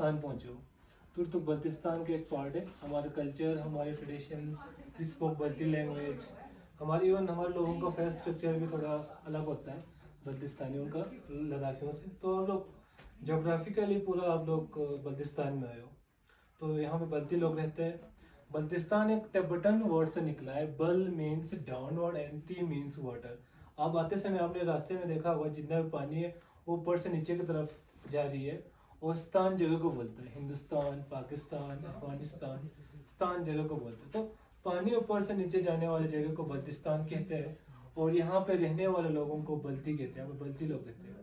बल्तिस्तान पहुँचे हो। तुर्क बल्तिस्तान का एक पार्ट है। हमारे कल्चर, हमारे traditions, we spoke Balti language, हमारे लोगों का फेस स्ट्रक्चर भी थोड़ा अलग होता है बल्तिस्तानियों का लद्दाखियों से। तो आप लोग जोग्राफिकली पूरा आप लोग बल्तिस्तान में आए हो। तो यहाँ पे बल्ती लोग रहते हैं। बल्तिस्तान एक टिबेटन वर्ड से निकला है। बल मीन्स डाउनवर्ड एंड ती मीन्स वाटर। आप आते समय आपने रास्ते में देखा होगा जितना भी पानी है वो ऊपर से नीचे की तरफ जा रही है। और स्थान जगह को बोलता है, हिंदुस्तान, पाकिस्तान, अफगानिस्तान, स्थान जगह को बोलते हैं। तो पानी ऊपर से नीचे जाने वाले जगह को बल्तिस्तान कहते हैं। और यहाँ पे रहने वाले लोगों को बल्ती कहते हैं, वो बल्ती लोग कहते हैं।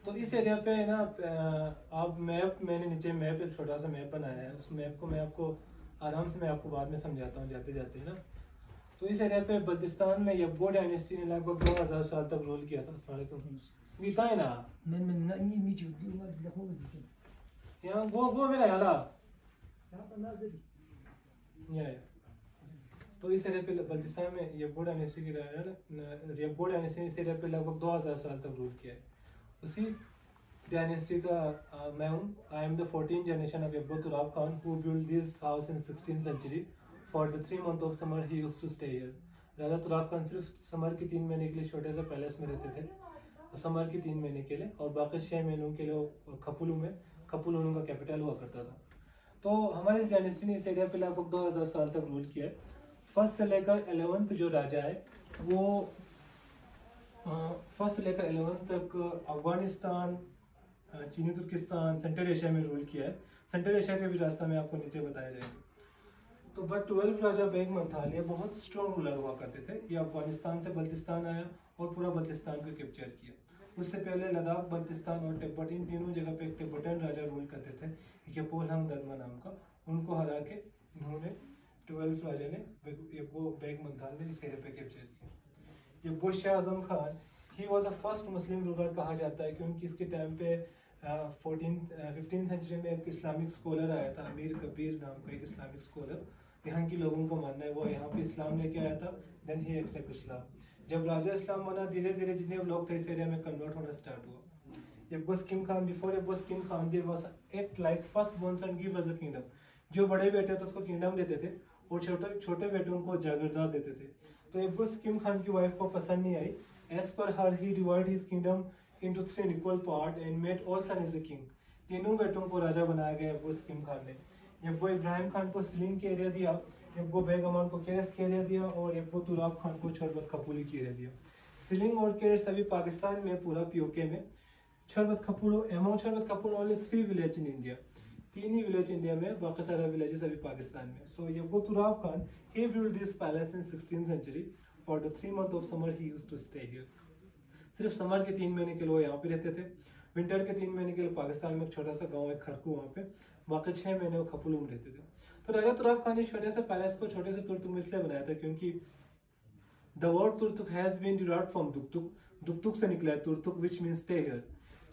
तो इस एरिया पे ना आप मैंने नीचे मैप, एक छोटा सा मैप बनाया है। उस मैप को मैं आपको आराम से मैं आपको बाद में समझाता हूँ जाते जाते ना। तो इस एरिया पे बल्तिस्तान में यब्बो डायनेस्टी ने लगभग 2000 साल तक रूल किया था। गीता है ना यहाँ वो मेरा याला ये। तो इस एरिया पे बल्तिस्तान में यब्बो डायनेस्टी की यब्बो डायनेस्टी ने इस एरिया पे लगभग 2000 साल तक रूल किया है। उसी डायनेस्टी का मैं हूँ। I am the 14th generation of Yabgo Turab Khan who build this house in 16th century. For the 3 months of summer he used to stay here. Raja Turab Khan सिर्फ समर के 3 महीने के लिए छोटे से पैलेस में रहते थे, समर के 3 महीने के लिए, और बाकी 6 महीनों के लिए खपुलू उनका कैपिटल हुआ करता था। तो हमारी इस डायनेस्टी ने इस एरिया पे लगभग 2000 साल तक रूल किया है। फर्स्ट से लेकर 11th जो राजा है वो फर्स्ट से लेकर 11th तक अफगानिस्तान, चीनी तुर्किस्तान, सेंट्रल एशिया में रूल किया है। सेंट्रल एशिया के भी रास्ता में आपको नीचे बताया जाएगा। तो बट 12 राजा बेग मंथाल ये बहुत स्ट्रॉन्ग रूलर हुआ करते थे। ये अफगानिस्तान से बल्तिस्तान आया और पूरा बल्तिस्तान को कैप्चर किया। उससे पहले लद्दाख, बल्तिस्तान और तिब्बत, इन तीनों जगह पे एक तिब्बतन राजा रूल करते थे येपोलहंग दर्मा नाम का। उनको हरा के इन्होंने 12 राजा ने वो बेग मंथाल ने इस एरिया पे कैप्चर किया। ये Shah Azam Khan, he was a first Muslim ruler कहा जाता है क्योंकि इसके टाइम पे 15th सेंचुरी में एक इस्लामिक स्कॉलर आया था, अमीर कबीर नाम का एक इस्लामिक स्कॉलर। यहाँ के लोगों को मानना है वो यहाँ पे इस्लाम लेके आया था। Then he accept Islam. जब राजा इस्लाम बना, धीरे धीरे जितने लोग थे इस एरिया में कन्वर्ट होना स्टार्ट हुआ। यब्बो स्कीम खान, बिफोर यब्बो स्कीम Khan there was act like first born son give us a kingdom. जो बड़े बेटे थे उसको किंगडम देते थे और छोटे छोटे बेटों को जागीरदार देते थे। तो यब्बो स्कीम खान की वाइफ को पसंद नहीं आई। As per her he divide his kingdom into 3 equal part and made all son as a king। तीनों बेटों को राजा बनाया गया यब्बो स्कीम खान ने। यब्बो इब्राहिम खान को सलीम के एरिया दिया, यब्बो बेग अमान को केरस के एरिया दिया और यब्बो तुराब खान को शरबत खपूली के एरिया दिया। सलीम और केरस अभी पाकिस्तान में पूरा पीओके में। शरबत खपूलो एमोन शरबत खपूलो ओनली 3 विलेज इन इंडिया। 3 ही विलेज इंडिया में, बाकी सारे विलेजेस अभी पाकिस्तान में। So Yabgo Turab Khan he built this palace in 16th century। for the 3 months of summer he used to stay here। सिर्फ समर के 3 महीने के लिए यहाँ पे रहते थे। विंटर के 3 महीने के लिए पाकिस्तान में एक छोटा सा गांव है खरकू, वहाँ पे। बाकी 6 महीने वो खपुलू में रहते थे। तो राजा तुराब खान ने छोटे से पैलेस को छोटे से तुर्तुक में इसलिए बनाया था क्योंकि the word Turtuk has been derived from Duktuk. Duktuk से निकला है Turtuk, which mean stay here.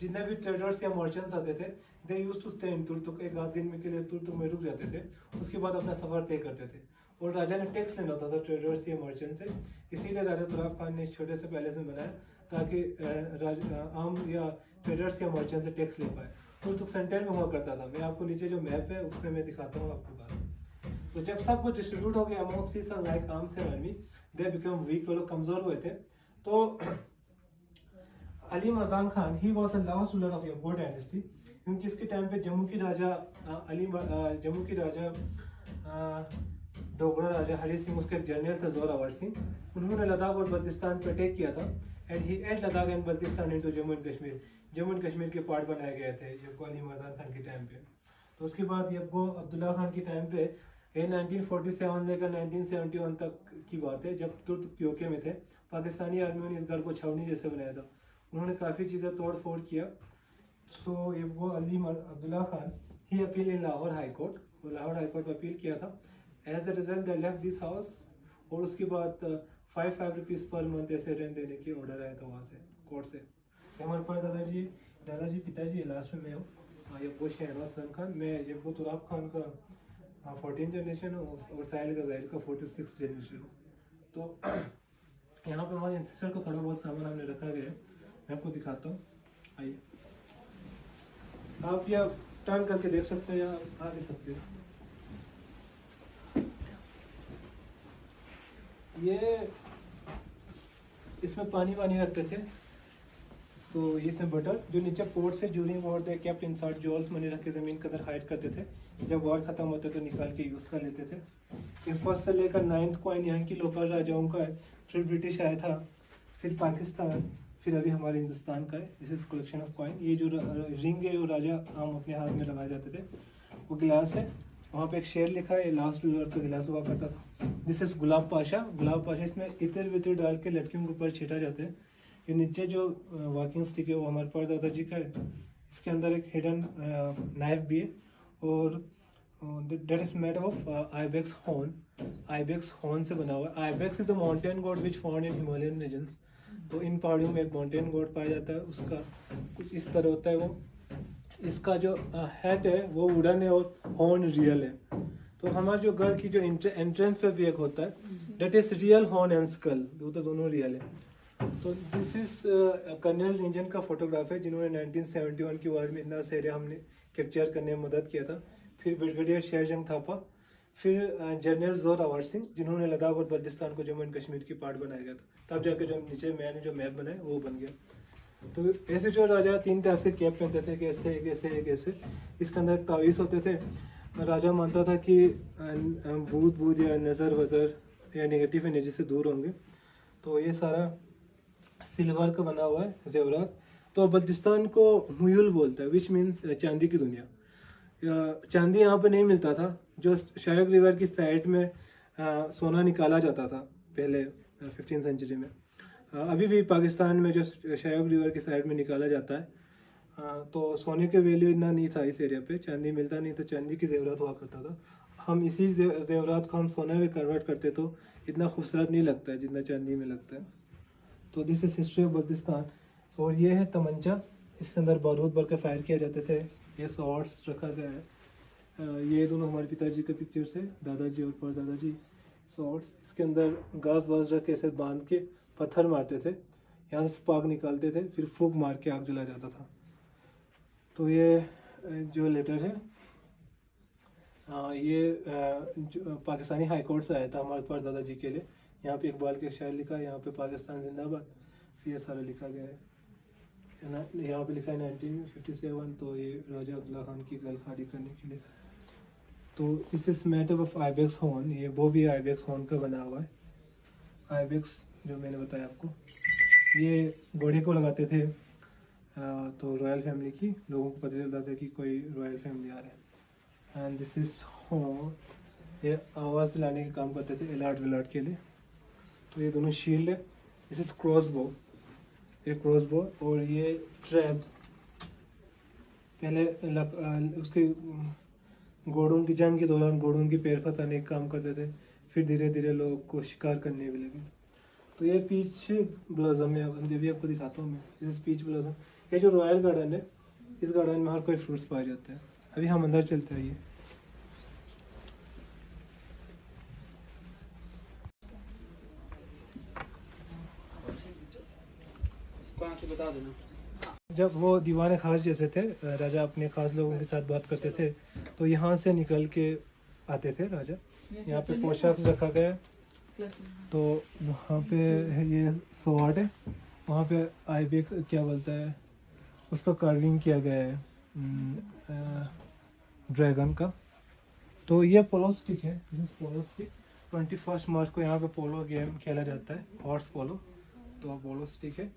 जितने भी ट्रेडर्स या मर्चेंट्स आते थे they used to stay in Turtuk. एक आध दिन के लिए तुर्तुक में रुक जाते थे, उसके बाद अपना सफर तय करते थे। और राजा ने टैक्स लेना होता था ट्रेडर्स या मर्चेंट से। इसीलिए राजा तुराब खान ने इस छोटे से पैलेस में बनाया ताकि आम या ट्रेडर्स या मर्चेंट से टैक्स ले पाए। तुर्तुक सेंटर में हुआ करता था। मैं आपको नीचे जो मैप है उसमें मैं दिखाता हूँ आपको बात। तो जब सब कुछ डिस्ट्रीब्यूट हो गया अमॉन्ग सीसन like arms and army, they become weak, वो लोग कमजोर हुए थे। तो Ali Mardan Khan, he was the last ruler of Yabgo dynasty क्योंकि इसके टाइम पे जम्मू की राजा डोगरा राजा हरी सिंह, उसके जनरल थे जोरावर सिंह। उन्होंने लद्दाख और बल्तिस्तान पर अटैक किया था and he add Ladakh and Baltistan into Jammu and Kashmir. Jammu and Kashmir के पार्ट बनाए गए थे यब्बो अली मर्दान खान के टाइम पे। तो उसके बाद यब्बो अब्दुल्ला खान के टाइम पे 1947 लेकर 1971 तक की बात है, जब तुर्क पीओके में थे। पाकिस्तानी आर्मियों ने इस घर को छावनी जैसे बनाया था। उन्होंने काफ़ी चीज़ें तोड़ फोड़ किया। So Yabgo Ali Abdullah Khan he appeal in Lahore high court, वो लाहौर हाई कोर्ट में अपील किया था। As the result they left this house. और उसके बाद 5 रुपीज़ पर मंथ ऐसे रेंट देने की ऑर्डर आया था वहाँ से, कोर्ट से। हमारे पास दादाजी पिताजी लास्ट में मैं हूँ यब्बो शहनवाज हसन खान। मैं यब्बो तुराब खान का 14th जनरेशन हूँ और साहिल गज़ाइल का 46th जनरेशन हूँ। तो यहाँ पे हमारे एंसेस्टर को थोड़ा बहुत सामान हमने रखा गया है, मैं आपको दिखाता हूँ, आइए। आप या टर्न करके देख सकते हैं या आ भी सकते हैं। ये इसमें पानी वानी रखते थे, तो ये सब बटर जो नीचे पोर्ट से during war they kept inside joules money रख के ज़मीन के अंदर हाइड करते थे, जब वॉर ख़त्म होते तो निकाल के यूज़ कर लेते थे। ये फर्स्ट से लेकर 9th कॉइन यहाँ की लोकल राजाओं का है, फिर ब्रिटिश आया था, फिर पाकिस्तान, फिर अभी हमारे हिंदुस्तान का है। This is collection of coin. ये जो रिंग है वो राजा आम अपने हाथ में लगाए जाते थे। वो गिलास है, वहाँ पे एक शेर लिखा है, लास्ट रिजॉर्ट का गिलास हुआ करता था। दिस इज गुलाब पाशा। गुलाब पाशा इसमें इतर वितर डाल के लड़कियों के ऊपर छीटा जाते हैं। ये नीचे जो वॉकिंग स्टिक है वो हमारे परदादा जी का है। इसके अंदर एक हिडन नाइफ भी है, और that is made of ibex horn. Ibex horn से बना हुआ है। Ibex is the mountain god which found in Himalayan regions. तो इन पहाड़ियों में एक माउंटेन गॉड पाया जाता है, उसका कुछ इस तरह होता है वो। इसका जो हेड है वो वुडन है और हॉर्न रियल है। तो हमारे जो घर की जो एंट्रेंस पे भी एक होता है, that is real horn and skull, वो तो दोनों रियल है। तो दिस इज कर्नल इंजन का फोटोग्राफ है, जिन्होंने 1971 की वार में इतना एरिया हमने कैप्चर करने में मदद किया था। फिर ब्रिगेडियर शेरजंग थापा, फिर जनरल जोर अवर सिंह, जिन्होंने लद्दाख और बल्तिस्तान को जम्मू एंड कश्मीर की पार्ट बनाया गया था। तब जाके जो नीचे मैंने जो मैप बनाया वो बन गया। तो ऐसे जो राजा 3 टाइप से कैप पहनते थे, कैसे कैसे कैसे। इसके अंदर तावीज़ होते थे। राजा मानता था कि भूत या नज़र वज़र या नेगेटिव एनर्जी से दूर होंगे। तो ये सारा सिल्वर का बना हुआ है जेवरात। तो बल्तिस्तान को हुयूल बोलता है, विच मीन्स चांदी की दुनिया। चांदी यहाँ पे नहीं मिलता था। जो शायक रिवर की साइड में सोना निकाला जाता था पहले 15th सेंचुरी में। अभी भी पाकिस्तान में जो शायक रिवर की साइड में निकाला जाता है। तो सोने के वैल्यू इतना नहीं था इस एरिया पे, चांदी मिलता नहीं, तो चांदी की जेवरात हुआ करता था। हम इसी जेवरात को हम सोने में कन्वर्ट करते तो इतना खूबसूरत नहीं लगता है जितना चांदी में लगता है। तो this is history of Baltistan. और ये है तमंचा, इसके अंदर बारूद भर के फायर किया जाते थे। ये सॉर्ट्स रखा गया है। ये दोनों हमारे पिताजी के पिक्चर्स है, दादाजी और परदादाजी। सॉर्ट्स इसके अंदर घास वास रख के ऐसे बांध के पत्थर मारते थे, यहाँ से स्पार्क निकालते थे, फिर फूक मार के आग जला जाता था। तो ये जो लेटर है, ये जो पाकिस्तानी हाई कोर्ट से आया था हमारे परदादा जी के लिए। यहाँ पे इकबाल के शायर लिखा है, यहाँ पे पाकिस्तान जिंदाबाद, ये सारा लिखा गया है। यहाँ पे लिखा है 1957। तो ये राजा अब्दुल्ला खान की गल खाली करने के लिए। तो this is matter of ibex horn. ये वो भी आइबेक्स हॉर्न का बना हुआ है। आइबेक्स जो मैंने बताया आपको, ये घोड़े को लगाते थे। तो रॉयल फैमिली की लोगों को पता चलता था कि कोई रॉयल फैमिली आ रहा है। एंड दिस इज हॉर्न, ये आवाज़ दिलाने का काम करते थे अलर्ट विलर्ट के लिए। तो ये दोनों शील्ड है। दिस इज क्रॉस बो, ये क्रॉस बो। और ये ट्रैप, पहले उसके घोड़ों की जंग के दौरान घोड़ों की पैर फंसाने का काम करते थे, फिर धीरे धीरे लोग को शिकार करने भी लगे। तो ये पीच ब्लॉसम है, अब भी आपको दिखाता हूँ मैं। This is peach blossom. ये जो रॉयल गार्डन है, इस गार्डन में हर कोई फ्रूट्स पाए जाते हैं। अभी हम अंदर चलते हैं। ये कहाँ से बता देना। जब वो दीवाने खास जैसे थे, राजा अपने खास लोगों के साथ बात करते थे, तो यहाँ से निकल के आते थे राजा। यहाँ पे पोशाक रखा गया है। तो वहाँ पे ये स्वॉर्ड है, वहाँ पे आइबेक्स क्या बोलता है उसका कार्विंग किया गया है ड्रैगन का। तो ये पोलो स्टिक है, पोलो स्टिक। 21 मार्च को यहाँ पे पोलो गेम खेला जाता है, हॉर्स पोलो। तो पोलो स्टिक है।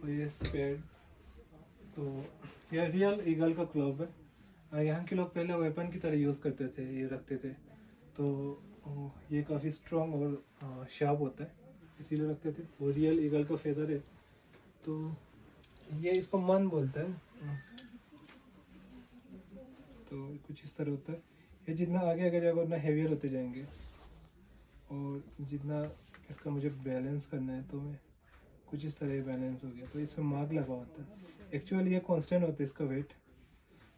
और ये स्पेड, तो ये रियल ईगल का क्लब है। यहाँ के लोग पहले वेपन की तरह यूज़ करते थे, ये रखते थे। तो ये काफ़ी स्ट्रॉन्ग और शार्प होता है, इसीलिए रखते थे। वो रियल ईगल का फेदर है। तो ये इसको मन बोलता है। तो कुछ इस तरह होता है। ये जितना आगे आगे जाएगा उतना हेवियर होते जाएंगे। और जितना इसका मुझे बैलेंस करना है, तो मैं कुछ इस तरह बैलेंस हो गया। तो इसमें मार्क लगा होता है। एक्चुअली ये कांस्टेंट होता है इसका वेट।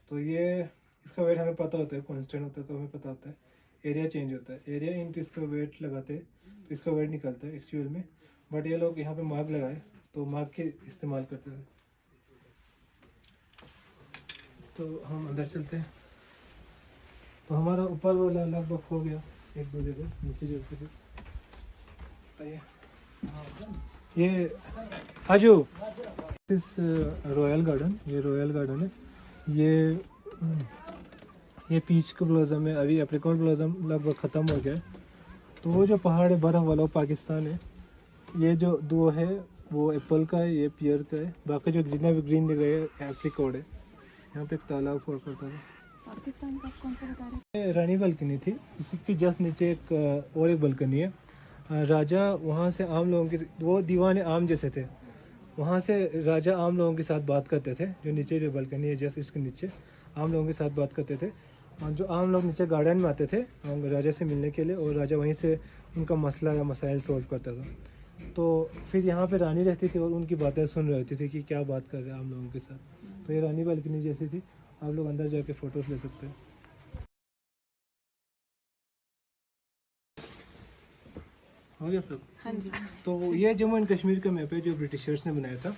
तो ये इसका वेट हमें पता होता है, कांस्टेंट होता है तो हमें पता होता है। एरिया चेंज होता है, एरिया इंटू इसका वेट लगाते हैं तो इसका वेट निकलता है एक्चुअल में। बट ये लोग यहाँ पे मार्क लगाए तो मार्क के इस्तेमाल करते थे। तो हम अंदर चलते हैं। तो हमारा ऊपर वाला लगभग हो गया, एक दो जगह नीचे जैसे भी। ये आजू इस रॉयल गार्डन, ये रॉयल गार्डन है। ये पीच का ब्लॉसम है, अभी एप्रिकॉट ब्लॉसम लगभग ख़त्म हो गया है। तो वो जो पहाड़ है बर्फ़ वाला वो पाकिस्तान है। ये जो दो है वो एप्पल का है, ये पियर का है। बाकी जो जितना भी ग्रीन दिख रहा है एप्रिकॉट है। यहाँ पे एक तालाब फोड़ करता था। पाकिस्तान का कौन सा बता रहे ये रानी बालकनी थी, इसी की जस्ट नीचे एक और एक बालकनी है। राजा वहाँ से आम लोगों के, वो दीवाने आम जैसे थे, वहाँ से राजा आम लोगों के साथ बात करते थे। जो नीचे जो बालकनी है जस्ट इसके नीचे आम लोगों के साथ बात करते थे। और जो आम लोग नीचे गार्डन में आते थे राजा से मिलने के लिए, और राजा वहीं से उनका मसला या मसाइल सॉल्व करता था। तो फिर यहाँ पे रानी रहती थी और उनकी बातें सुन रही होती थी कि क्या बात कर रहे हैं आम लोगों के साथ। तो ये रानी बालकनी जैसी थी, आप लोग अंदर जाके फ़ोटोज़ ले सकते हैं। हो गया सब? हाँ जी। तो ये जम्मू एंड कश्मीर का मैप है जो ब्रिटिशर्स ने बनाया था।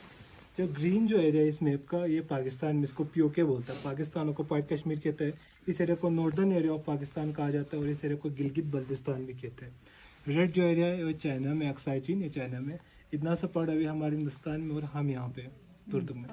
जो ग्रीन जो एरिया है इस मैप का, ये पाकिस्तान में इसको पीओके बोलता है। पाकिस्तान को पाक कश्मीर कहते हैं। इस एरिया को नॉर्दर्न एरिया ऑफ पाकिस्तान कहा जाता है और इस एरिया को गिलगित बल्तिस्तान भी कहते हैं। रेड जो एरिया है वो चाइना में, अक्साई चीन, ये चाइना में। इतना सा पड़ अभी हमारे हिंदुस्तान में और हम यहाँ पे तुर्तुक में।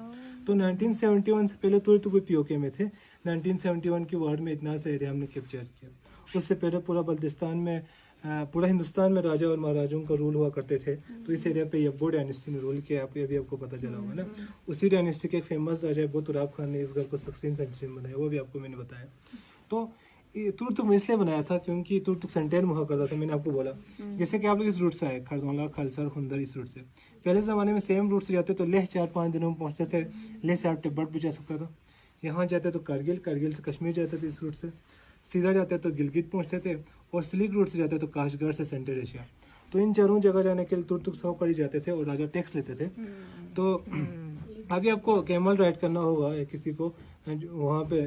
तो 1971 से पहले तुर्तुक पीओके में थे। 1971 की वार में इतना सा एरिया हमने कैप्चर किया। उससे पहले पूरा बल्तिस्तान में, पूरा हिंदुस्तान में राजा और महाराजाओं का रूल हुआ करते थे। तो इस एरिया पे यब्बो डायनेस्टी ने रूल किया, अभी आपको पता चला होगा ना। उसी डायनेस्टी के एक फेमस राजा है तुराब खान ने इस घर को 16th सेंचुरी में बनाया, वो भी आपको मैंने बताया। तो तुर्तुक में इसलिए बनाया था क्योंकि तुर्तुक सेंटर में हुआ करता था, मैंने आपको बोला। जैसे कि आप लोग इस रूट से आए, खरदौला, खालसर, खुंदर, इस रूट से पहले ज़माने में सेम रूट से जाते तो लेह 4-5 दिनों में पहुँचते थे। लेह से आप तिब्बत भी जा सकता था। यहाँ जाते तो कारगिल, कारगिल से कश्मीर जाते थे इस रूट से। सीधा जाते तो गिलगित पहुँचते थे, और सिलिक रूट से जाते तो काशगर से सेंट्रल एशिया। तो इन चारों जगह जाने के लिए तुर्तुक 100 कड़ी जाते थे और राजा टैक्स लेते थे। तो अभी आपको कैमल राइड करना होगा या किसी को वहाँ पे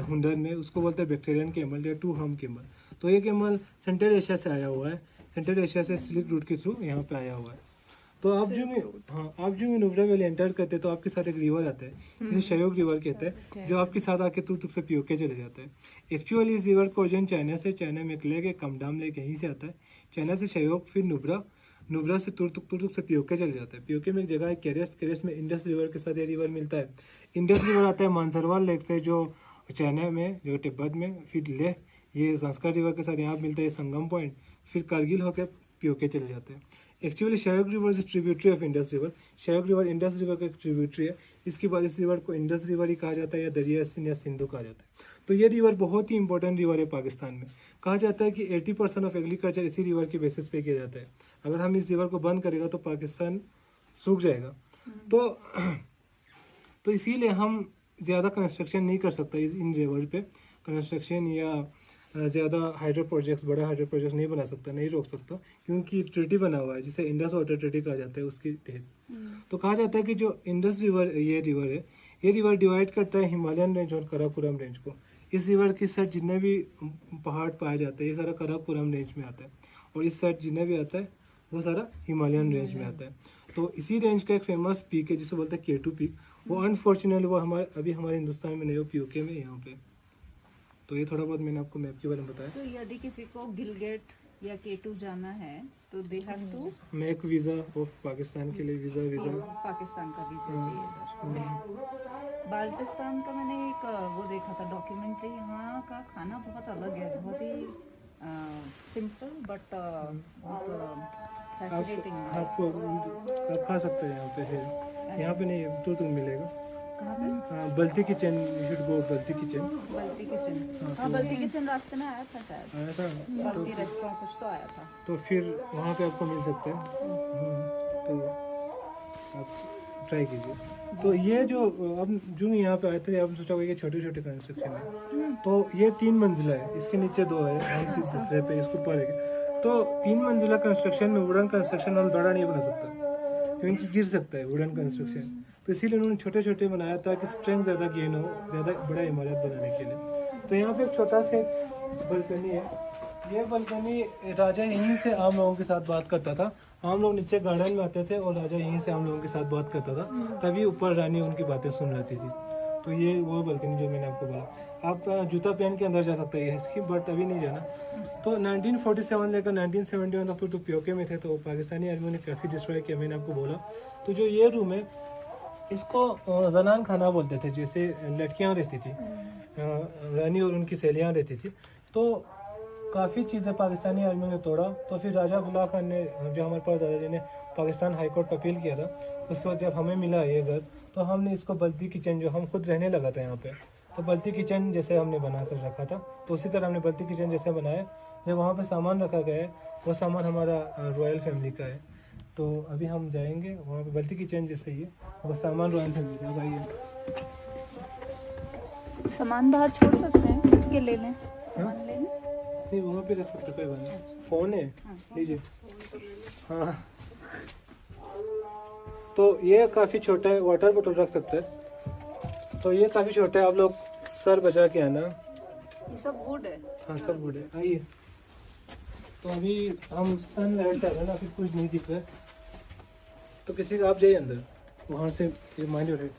हुंडर में, उसको बोलते हैं बैक्टीरियन कैमल या 2 हम कैमल। तो ये कैमल सेंट्रल एशिया से आया हुआ है, सेंट्रल एशिया से सिल्क रूट के थ्रू यहाँ पे आया हुआ है। तो आप जो नुब्रा वैली एंटर करते हैं तो आपके साथ एक रिवर आता है, जिसे शयोग रिवर कहते हैं, जो आपके साथ आके तुर्तुक से पीओके चले जाता है। एक्चुअली इस रिवर का ओरिजिन चाइना से, चाइना में एक लेक है कमडाम लेक, यहीं से आता है। चाइना से शयोग, फिर नुब्रा, नुब्रा से तुर्तुक, तुर्तुक से पीओके चले जाता है। पीओके में एक जगह है केरेस, केरेस में इंडस रिवर के साथ ये रिवर मिलता है। इंडस रिवर आता है मानसरवाल लेक से, जो चाइना में, जो तिब्बत में, फिर लेह, ये संस्कार रिवर के साथ यहाँ मिलता है संगम पॉइंट, फिर कारगिल होकर पीओके चले जाते हैं। Actually Shyok river is tributary of Indus river. Shyok river Indus river का एक ट्रिब्यूटरी है। इसके बाद इस रिवर को इंडस रिवर ही कहा जाता है, या दरिया सिंध या सिंधु कहा जाता है। तो ये रिवर बहुत ही इंपॉर्टेंट रिवर है पाकिस्तान में। कहा जाता है कि 80% ऑफ एग्रीकल्चर इसी रिवर के बेसिस पे किया जाता है। अगर हम इस रिवर को बंद करेगा तो पाकिस्तान सूख जाएगा। तो इसीलिए हम ज़्यादा कंस्ट्रक्शन नहीं कर सकता इन रिवर पे। कंस्ट्रक्शन या ज़्यादा हाइड्रो प्रोजेक्ट्स, बड़ा हाइड्रो प्रोजेक्ट नहीं बना सकता, नहीं रोक सकता, क्योंकि ट्रीटी बना हुआ है जिसे इंडस वाटर ट्रीटी कहा जाता है, उसके तहत। तो कहा जाता है कि जो इंडस रिवर, ये रिवर है, ये रिवर डिवाइड करता है हिमालयन रेंज और कराकोरम रेंज को। इस रिवर की साइड जितने भी पहाड़ पाए जाते हैं ये सारा कराकोरम रेंज में आता है, और इस साइड जितना भी आता है वो सारा हिमालयन रेंज में आता है। तो इसी रेंज का एक फेमस पीक है जिसे बोलते हैं K2 पीक। वो अनफॉर्चुनेटली वो अभी हमारे हिंदुस्तान में नहीं, वो पीओके में यहाँ पे। तो ये थोड़ा बहुत मैंने आपको मैप के बारे में बताया। तो यदि किसी को गिलगित या K2 जाना है तो they have to make visa of Pakistan के लिए वीज़ा पाकिस्तान का वीजा चाहिए। बाल्टिस्तान का मैंने एक वो देखा था डॉक्यूमेंट्री। यहाँ का खाना बहुत अलग है, बहुत ही सिंपल बट बहुत फैसिनेटिंग है। आप खा सकते हैं यहाँ पे है, यहाँ पे नहीं तो मिलेगा। कहाँ पे? Balti kitchen, you should go Balti kitchen. Balti kitchen, हाँ बल्ती किचन रास्ते में आया था शायद, आया था बल्ती रेस्टोरेंट कुछ तो आया था। तो फिर वहाँ पे आपको मिल सकता है, तो आप ट्राई कीजिए। तो ये जो अब जो यहाँ पे आए थे, आपने सोचा होगा कि छोटे छोटे कंस्ट्रक्शन है, तो ये 3 मंजिला है, इसके नीचे 2 है, हम दूसरे पे इसको ऊपर है। तो 3 मंजिला कंस्ट्रक्शन में वुडन कंस्ट्रक्शन और बड़ा नहीं बना सकता, क्योंकि गिर सकता है वुडन कंस्ट्रक्शन। तो इसीलिए उन्होंने छोटे छोटे बनाया ताकि स्ट्रेंथ ज़्यादा गेन हो, ज़्यादा बड़ा इमारत बनाने के लिए। तो यहाँ पे एक छोटा सा बल्कनी है। ये बल्कनी राजा यहीं से आम लोगों के साथ बात करता था। आम लोग नीचे गार्डन में आते थे और राजा यहीं से आम लोगों के साथ बात करता था, तभी ऊपर रानी उनकी बातें सुन रहती थी। तो ये वो बालकनी जो मैंने आपको बोला, आप जूता पहन के अंदर जा सकते हैं इसकी, बट अभी नहीं जाना। तो 1947 लेकर 1971 तक तो पीओके में थे, तो पाकिस्तानी आर्मी ने काफ़ी डिस्ट्रॉय किया, मैंने आपको बोला। तो जो ये रूम है इसको जनान खाना बोलते थे, जैसे लड़कियां रहती थी, रानी और उनकी सहेलियां रहती थी। तो काफ़ी चीज़ें पाकिस्तानी आर्मी ने तोड़ा। तो फिर राजा बुल्ला खान ने, जो हमारे पास दादाजी ने पाकिस्तान हाई कोर्ट पर अपील किया था, उसके बाद जब हमें मिला ये घर, तो हमने इसको बल्ती किचन, जो हम खुद रहने लगा था यहाँ पे, तो बल्ती किचन जैसे हमने बना कर रखा था। तो उसी तरह हमने बल्ती किचन जैसे बनाया। जब वहाँ पे सामान रखा गया है, वो सामान हमारा रॉयल फैमिली का है। तो अभी हम जाएंगे वहाँ पे, बल्ती किचन जैसे ही है, वो सामान रॉयल फैमिली का। भाई सामान बाहर छोड़ सकते हैं कि ले लें? सामान ले लें? नहीं, वहाँ पे रख सकते, कोई बात नहीं। फ़ोन है, लीजिए। हाँ, तो ये काफ़ी छोटा है, वाटर बोतल रख सकते हैं। तो ये काफ़ी छोटा है, आप लोग सर बचा के आना। ये सब वुड है। हाँ, सब गुड है, आइए। तो अभी हम सन लाइट चल रहे हैं ना, फिर कुछ नहीं दिख रहा है। तो किसी का आप जाइए अंदर, वहाँ से ये माइंड हो रही।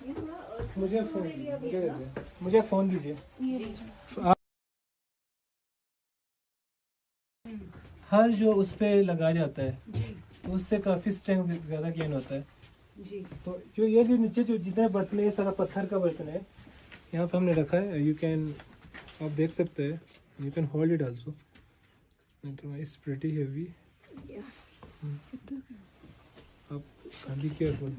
मुझे फ़ोन दीजिए। हर जो उस पर लगाया जाता है, तो उससे काफ़ी स्ट्रेंथ ज़्यादा गेन होता है। जी। तो जो ये जो नीचे जो जितने बर्तन है, ये सारा पत्थर का बर्तन है, यहाँ पे हमने रखा है। यू कैन, आप देख सकते हैं, you can hold it also. तो इट्स प्रीटी हेवी। आप बी केयरफुल।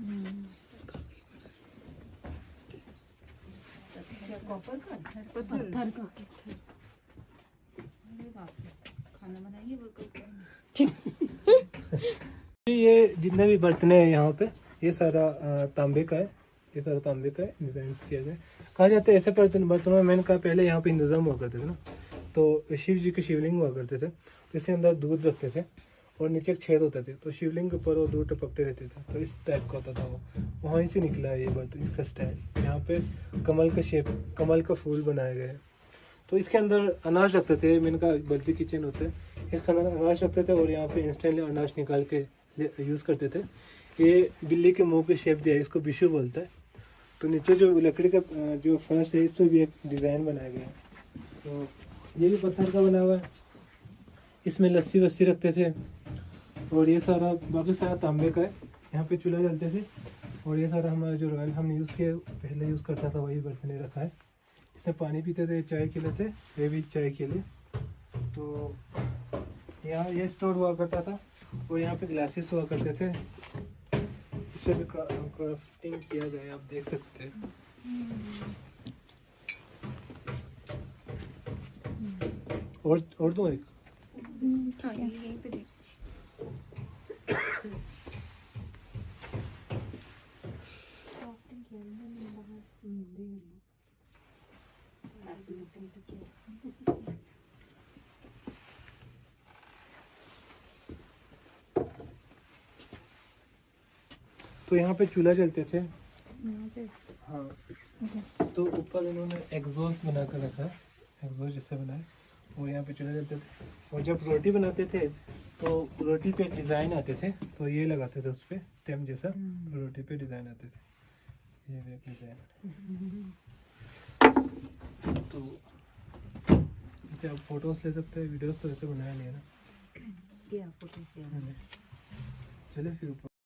कॉपर का पत्थर का। खाना बनाइए ये जितने भी बर्तन है यहाँ पे, ये सारा तांबे का है, ये सारा तांबे का है, डिजाइन किया गया है। कहा जाता है ऐसे बर्तनों में, मैंने कहा पहले यहाँ पे इंतजाम हुआ करते थे ना, तो शिव जी के शिवलिंग हुआ करते थे, तो इसके अंदर दूध रखते थे और नीचे एक छेद होते थे, तो शिवलिंग के ऊपर वो दूध टपकते रहते थे। तो इस टाइप का होता था वो, वहीं से निकला है ये बर्तन, इसका स्टाइल। यहाँ पे कमल का शेप, कमल का फूल बनाया गया है। तो इसके अंदर अनाज रखते थे, मैंने कहा बल्टी किचन होते हैं, इसके अंदर अनाज रखते थे और यहाँ पे इंस्टेंटली अनाज निकाल के यूज़ करते थे। ये बिल्ली के मुंह पे शेप दिया है, इसको बिशु बोलता है। तो नीचे जो लकड़ी का जो फर्श है, इस पर भी एक डिज़ाइन बनाया गया है। तो ये भी पत्थर का बना हुआ है, इसमें लस्सी वस्सी रखते थे। और ये सारा बाकी सारा तांबे का है, यहाँ पे चूल्हा जलते थे। और ये सारा हमारा जो रॉयल हमने यूज़ किया, पहले यूज़ करता था, वही बर्तन रखा है। इससे पानी पीते थे, चाय के लिए थे, ये भी चाय के लिए। तो यहाँ ये स्टोर हुआ करता था और यहाँ पे ग्लासेस हुआ करते थे। इस पर भी क्राफ्टिंग किया गया है, आप देख सकते हैं। और तो एक यहीं पे तो यहाँ पे चूल्हा जलते थे। हाँ, तो ऊपर इन्होंने एग्जॉस्ट बना कर रखा है, एग्जॉस्ट जैसे बनाए, और यहाँ पे चूल्हा जलते थे। और जब रोटी बनाते थे, तो रोटी पे एक डिज़ाइन आते थे, तो ये लगाते थे उस पर स्टेम जैसा, रोटी पे डिज़ाइन आते थे। ये भी एक डिज़ाइन। तो अच्छा, आप फोटोज ले सकते हैं, वीडियोस तो ऐसे बनाया नहीं है ना। फोटोज चलिए फिर ऊपर।